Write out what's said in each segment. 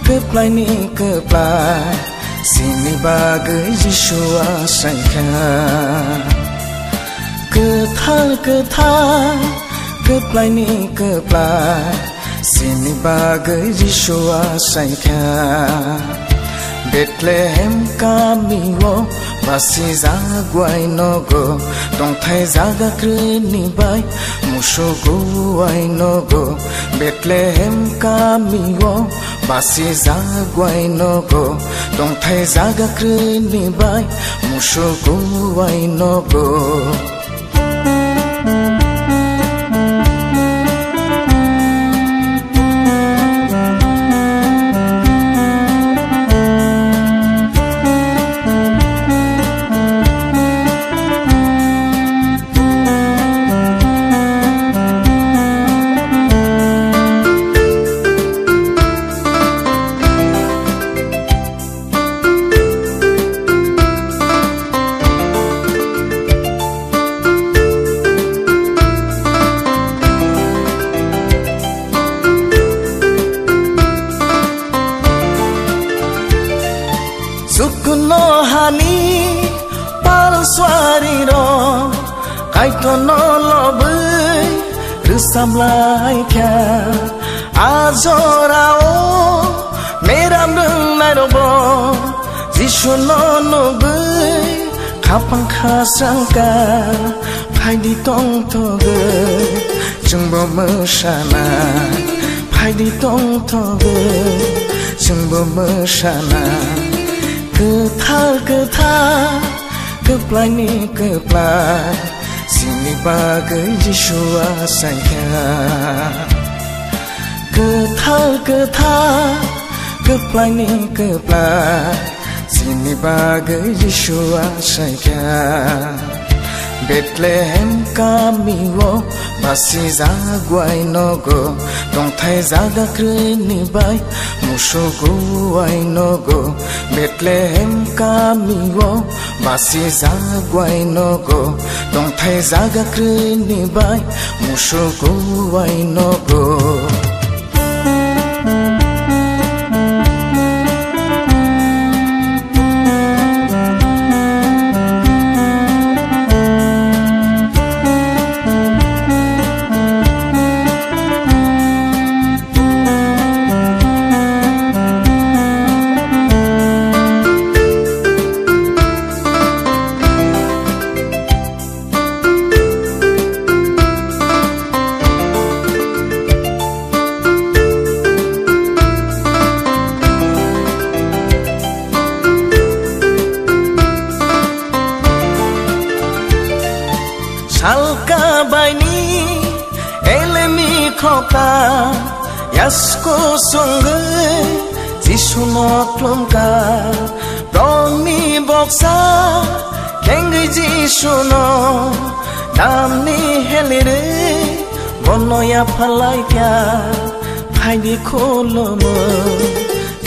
cứ plai ni cứ plai sini bagai Yeshua sangka cứ plai ni cứ plai sini bagai Yeshua sangka Bethlehem kami wo basi zaguai nogo dong thai zaga kreni bai mushogo ai nogo Bethlehem kami wo basi zaguai nogo dong thai zaga kreni bai mushogo ai nogo Sukuno hani pal suari ro kai tono lobai rusam lai kya azora o meram dung nai ro bo jishono no bai kapang khasangka phai di tong to ge jungbo mo shana phai di tong to ge jungbo mo shana cứ plai ni cứ plai sini bagai Yeshua sangka cứ plai ni cứ plai sini bagai Yeshua sangka Bethlehem kami wo basi zaguai nogo dong thai zaga kreni bai mushogo ai nogo Bethlehem kami wo basi zaguai nogo dong thai zaga kreni bai mushogo ai nogo Salka baini elemi khoka yasko songe jisuno klomka doni boksa kengi jisuno namni helire bonoya phalaika phaidi kholomo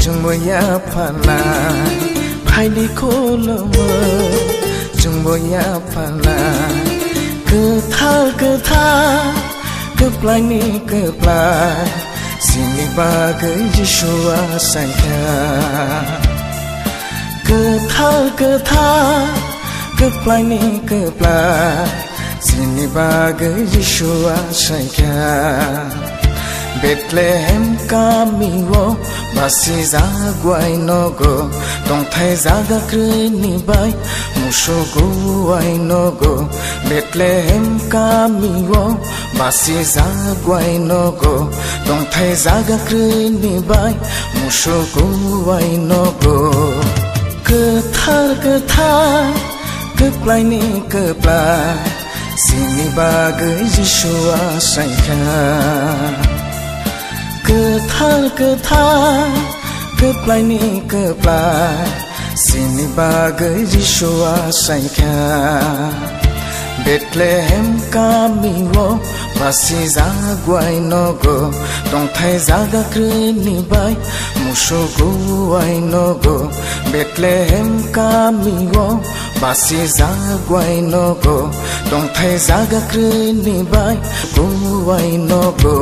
jungmoya phalai phaidi kholomo jungmoya phalai cứ plai ni cứ plai sini bagai Yeshua sangka cứ plai ni cứ plai sini bagai Yeshua sangka Bethlehem kami wo basi zaguai nogo dong thai zaga kreni bai mushogo ai nogo Bethlehem kami wo basi zaguai nogo dong thai zaga kreni bai mushogo ai nogo cứ plai ni cứ plai sini bagai Yeshua sangka cứ plai ni cứ plai sini bagai Yeshua sangka Bethlehem kami wo basi zaguai nogo dong thai zaga kreni bai mushogo ai nogo Bethlehem kami wo basi zaguai nogo dong thai zaga kreni bai go ai nogo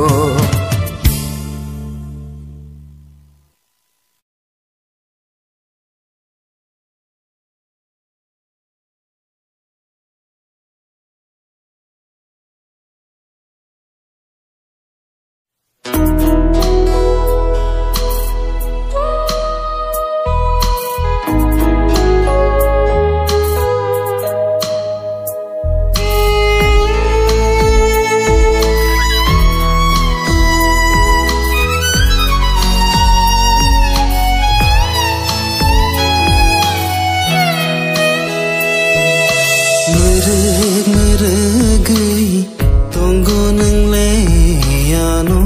tongo nang le yano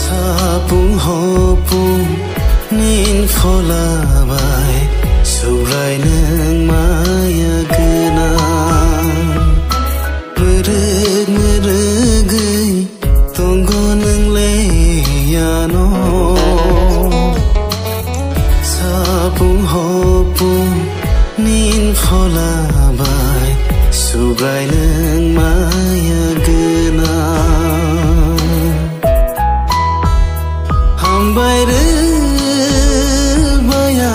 sapung hopung nin fola bai surai nang maya gena mereg tongo nang le yano sapung hopung nin fola bai surai nang maya gena hambai re baya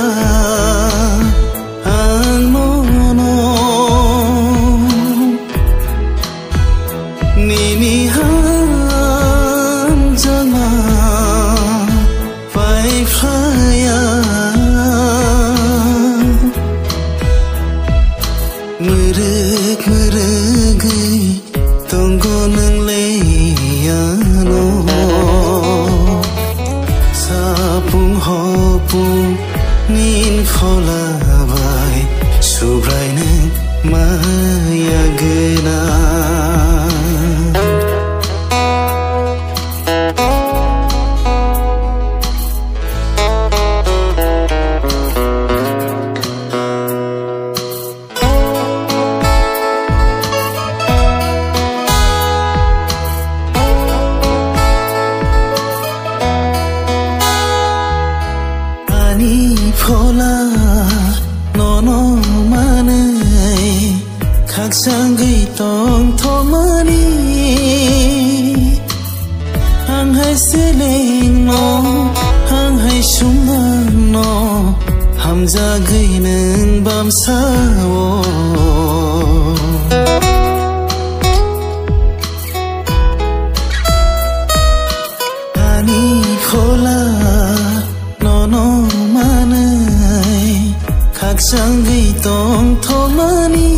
ang mono nini ham jama pai phaya mereg tongo nang le yano sapung hopung nin fola bai surai nang maya gena fola nono manai khak sang gei tong thomani hang hai seleng no hang hai sumang no hamza gei nang bam sawo ani fola nono khak sang gei tong thomani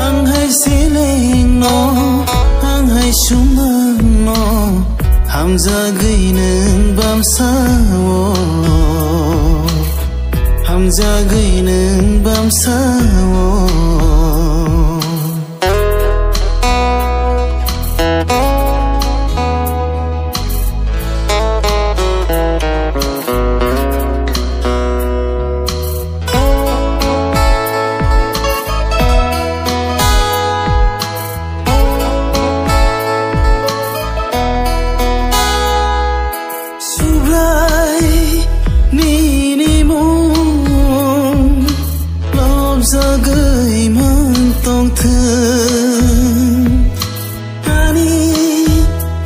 ang hai seleng no ang hai sumang no hamza gei nang bam sawo hamza gei nang bam sawo gửi mang tông thương ani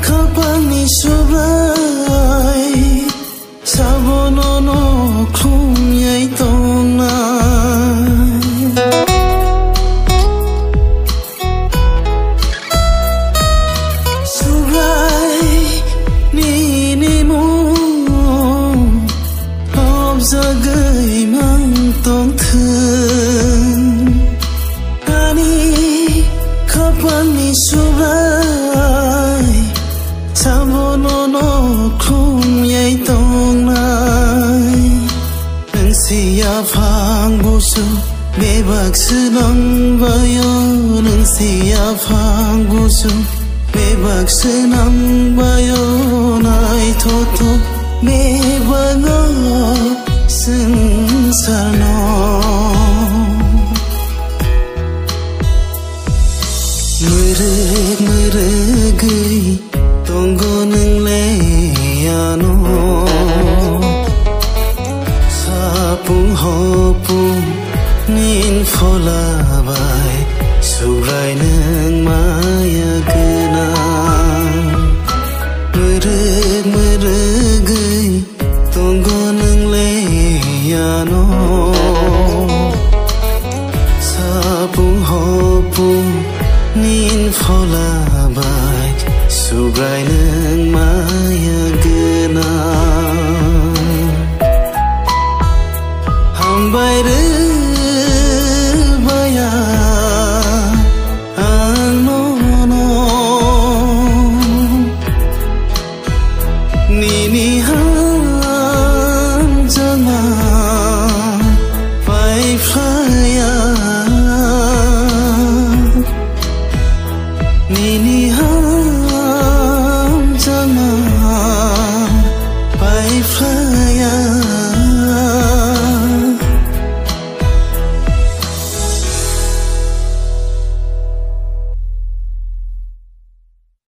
khóc băng ni surai sabo no no khum yai tông na surai ni mu khóc ra gửi mang tông thương Kapani surai Samo no no khum yai tong nai Nang siya phang busu Bebak senang bayo Nang siya phang busu Bebak senang bayo Nai totok bebango Sengsarno mereg tongo nang le yano sapung hopung nin fola bai surai nang maya gena mereg tongo nang le yano sapung hopung nin fola bai surai nang